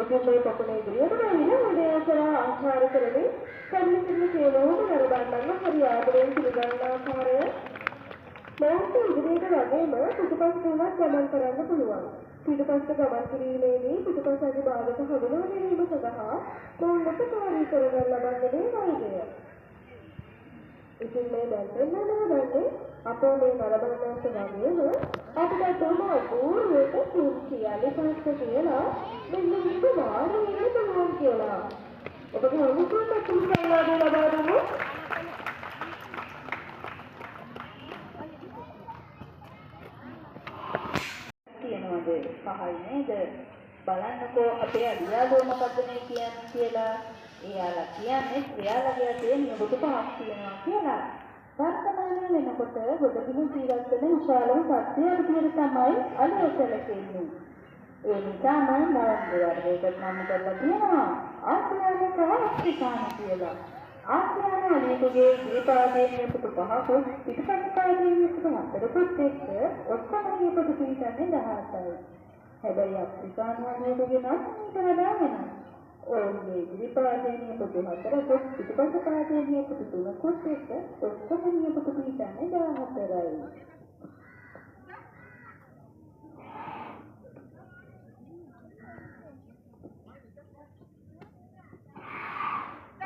ඉතින් මේ පොකුණේ ගියොත් නේද උදේසර ආචාර කරන්නේ කල්ලිසින්න කියනෝම නරඹන්නම හරි ආදරෙන් පිළිගන්න ආකාරය මෞර්ත ඉදිරියට වගේම පිටපස්සට උනත් ගමන් කරන්න පුළුවන්. පිටපස්සට ගමන් කිරීමේදී පිටපස්සගේ භාගයට හඳුනා ගැනීම සඳහා මොහොතක කාර්ය කරගන්න ලබන්නේ වෛද්‍යය. ඉතින් මේ දැන් නේද අපෝ මේ නරඹන්නත් වගේම අපිට තම අපූර්වයට කුංචි අලිපස්ස කියලා මෙන්න මේක වාරණය කරනවා කියලා. ඔබගේ අනුකූල කුංචිලාගේ ලබා දෙමු. තියනවාද පහයි නේද? බලන්නකෝ අපේ අලියාදෝ මොකද්ද මේ කියන්නේ කියලා. එයාලා කියන්නේ එයාලගේ තියෙන බුදු පහක් තියෙනවා කියලා. වර්තමානයේ වෙනකොට බුදුගුණ ජීවත් වෙන විශාලම සත්‍ය විදියට තමයි අලියසල කියන්නේ. ඒ නිසාම නවම්බර් වර්ගයකට නම් කරලා තියෙනවා ආසියානු ආෆ්‍රිකානු කියලා. ආසියානු අලියකගේ දීපාදීනිය පුතු පහක් පිටපස්සාදීනිය පුතු හතරකුත් එක්ක ඔක්කොම පුතු පිටන්නේ 17යි. හැබැයි ආෆ්‍රිකානු අලියකගේ නම් වඩා වෙනස්. ඔවුන්ගේ දීපාදීනිය පුතු හතරකුත් පිටපස්සාදීනිය පුතු තුනකුත් එක්ක ඔක්කොම පුතු පිටන්නේ 14යි.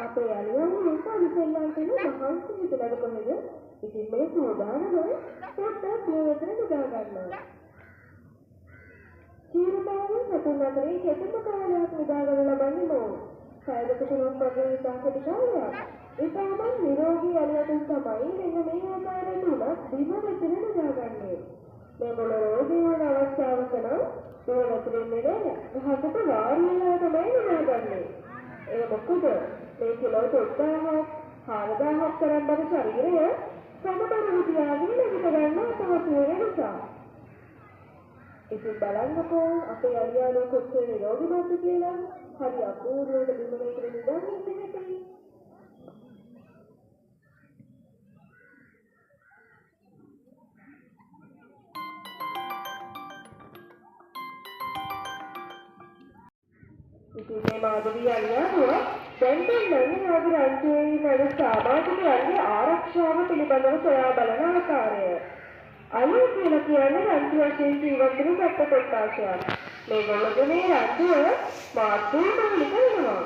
අපේ අලියන් මොකද ඉස්සෙල්ලා කියන්නේ මහන්සි හිතලා කොහෙද? ඉතින් මේ සෝදානම පොට්ටක් පියවතට දා ගන්නවා. චීරතාවෙන් සතුන් අතරේ කෙටිම කාලයක් නිදාගන්න ලබන්නේ නෝ. කායගත තුනක් වගේ සංකේත කාලයක්. ඒ තමයි නිරෝගී අලියන් තමයි මෙන්න මේ ආකාරයට උනත් දිව මෙතන නිදාගන්නේ. මේගොල්ලෝ රෝගී වන අවස්ථාවක නම් පියවතට මෙරේ ගහකට වාරි වෙලා තමයි නිදාගන්නේ. ඒ මොකද මේ කිලෝට උත්සාහයක් 4000ක් තරම් බර ශරීරය සමබරව තියාගෙන ඉඳ ගන්න අපහසු වෙන නිසා. ඉතින් බලන්නකෝ අපේ අලියාලෝ කොච්චර නිරෝගීවත්ද කියලා. හරි අපූර්වවට බිමකට නිදාගෙන ඉන්නේ. ඉතින් මේ මාධවී අලියාලෝ දැන් නම් ආදිරාජ්‍යයේ නඩ සමාජිකයන්ගේ ආරක්ෂාව පිළිබඳව සොයා බලන ආකාරය. අලිය කියලා කියන්නේ රාජ්‍ය වශයෙන් ජීවත් වෙන සත්ත්ව කොටසක්. මේගොල්ලෝ මේ රාජ්‍ය මාතෘකාවලික වෙනවා.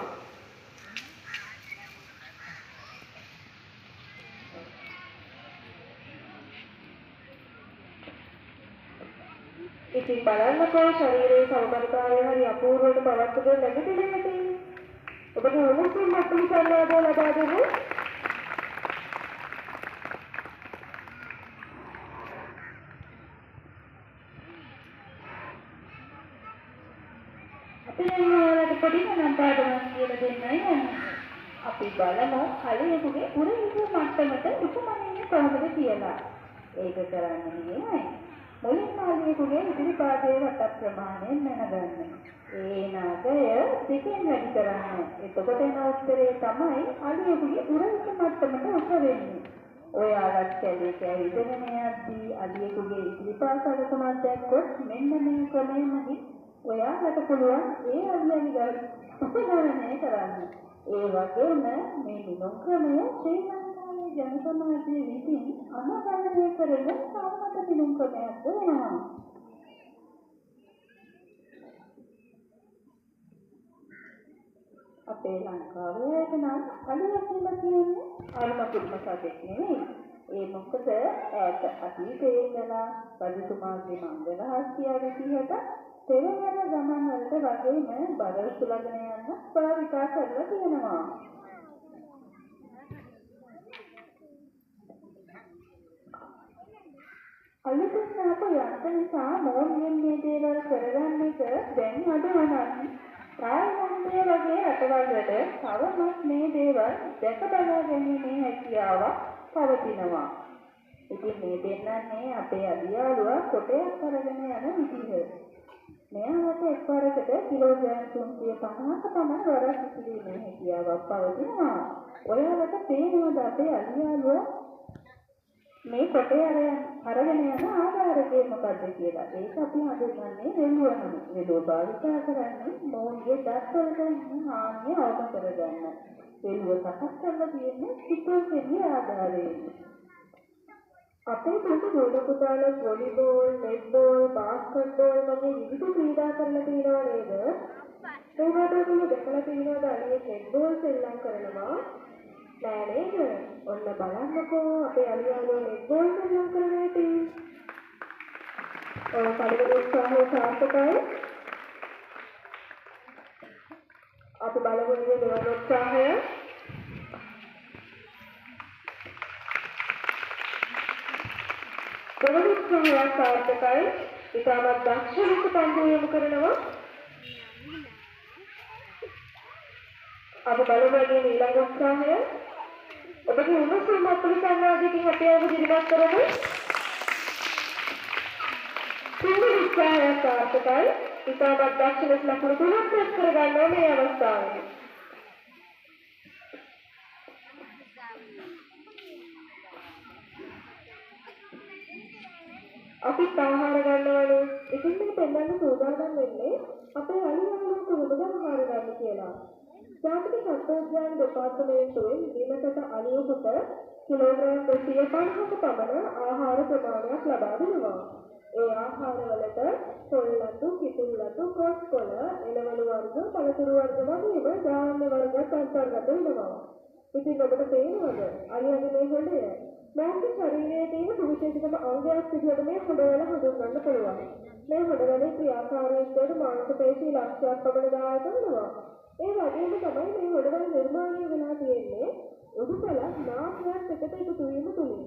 ඉතින් බලන්නකෝ ශරීරයේ සමබරතාවය හරි අපූර්වවට පවත්වගෙන නැගිටින්නේ. ඔබට මොනවද මතක කරලා ලබා දෙන්නේ? අපේ මොනවාට පොඩි නම් පාඩමක් කියලා දෙන්නයි යන්නේ. අපි බලමු අලියෙකුගේ උරහිස මට්ටමට උපමනන්නේ කොහොමද කියලා. ඒක කරන්නේ නෙමෙයි. මුලින්ම අලියෙකුගේ ඉදිරි පාදයේ වට ප්‍රමාණය දැනගන්න. ඒ නාගය දෙකෙන් වැඩි කරන්න. එතකොට එන උත්තරේ තමයි අලියෙකුගේ උරහිස මට්ටමට උස වෙන්නේ. ඔයාලත් කැලේ කැවිදගෙන යද්දී අලියෙකුගේ ඉදිරි පාදයට සමාන දැක්කොත් මෙන්න මේ ක්‍රමයෙන්මයි ඔයාලට පුළුවන් ඒ අලියගේ උපකරණය කරන්න. ඒ වගේම මේ නිලොම් ක්‍රමය ශ්‍රී ලංකාවේ ජන සමාජයේ විසින් අනුගමනය කරන සාර්ථක නිලොම් ක්‍රමයක් වෙනවා. අපේ ලංකාවේ නම් අලියක් කියන්නේ අල්මකුල්ම සතෙක් නෙවෙයි. ඒ මොකද ඈත අතීතයේ ඉඳලා රජතුමාගේ මංගල හස්තිය විදිහට තෙරවන ගමන් වලට වගේම බදල් සුලගෙන යන භාවිතා කරලා තියෙනවා. අලුතින් ආපු යන්ත්‍ර නිසා මොනියෙන් මේ දේවල් කරගන්න එක දැන් අඩු වුණා. ප්‍රායෝගිකව වගේ රටවල්වල තවමත් මේ දේවල් දැක බලා ගැනීමේ හැකියාව පවතිනවා. ඉතින් මේ දෙන්නන්නේ අපේ අලියාලුවා කොටයක් කරගෙන යන විදිහ. මෙයාට එක්වරකට කිලෝග්‍රෑම් 350ක පමණ වරක් ඉතිරීමේ හැකියාවක් පවතිනවා. ඔයාලට පේනවද අපේ අලියාලුවා මේ කොටේ අරගෙන යන ආකාරය මොකක්ද කියලා. ඒක අපි හඳුන්වන්නේ වෙලුව නම්. වෙලුව භාවිතා කරන්නේ මොහොතේ දත්වලට හානිය අවබෝධ කරගන්න. වෙලුව සකස් කරලා තියෙන්නේ සිතුවිලි ආධාරයෙන්. අපේ පුතු පුතාලා වොලිබෝල්, නෙට්බෝල්, බාස්කට්බෝල් වගේ විවිධ ක්‍රීඩා කරලා තියෙනවා නේද? ඒකට අපි දැකලා තියෙනවද අනිත් නෙට්බෝල් සෙල්ලම් කරනවා? නෑ නේද? ඔන්න බලන්නකෝ අපේ අලියාගේ නෙට්බෝල් සෙල්ලම් කරන හැටි. පළවෙනි උත්සාහය සාර්ථකයි. අපි බලමු දෙවන උත්සාහය. දෙවන උත්සාහය සාර්ථකයි. ඉතාමත් දක්ෂ ලෙස පන්දු යොමු කරනවා. අපි බලමු ඊළඟ උත්සාහය. ඔබගේ උණුසුම් අපේ සංවාදයකින් අපේ අය ඉදිරිපත් කරමු. තුන්වෙනි උත්සාහය සාර්ථකයි. ඉතාමත් දක්ෂ ලෙස ලකුණු 3ක් රැස් කරගන්නවා මේ අවස්ථාවේ. අපි ආහාර ගන්නවනේ. ඉතින් මේ පෙන්නන්න සූදානම් වෙන්නේ අපේ අලියාගේ කොහොමද ආහාර ගන්න කියලා. ජාතික සත්වෝද්‍යාන දෙපාර්තමේන්තුවෙන් දිනකට අලියෙකුට කිලෝග්‍රෑම් 250ක පමණ ආහාර ප්‍රමාණයක් ලබා දෙනවා. ඒ ආහාරවලට පොල්ලතු, කිතුල්ලතු, කොස්කොළ, එළවලු වර්ග, පළතුරු වර්ග වගේම ධාන්‍ය වර්ගත් අන්තර්ගත වෙනවා. ඉතින් ඔබට තේරෙනවද අලියාගේ මේ හොඳය? මෑන්ගේ ශරීරයේ තියෙන සුවිශේෂිතම අංගයක් විදිහට මේ හොඳවැල හඳුන්වන්න පුළුවන්. මේ හොඳවැලේ ක්‍රියාකාරීත්වයට මාංශ පේශී ලක්ෂයක් පමණ දායක වෙනවා. ඒ වගේම තමයි මේ හොඳවැල නිර්මාණය වෙලා තියෙන්නේ උඩුතල නාභියත් එකට එකතු වීම තුලින්.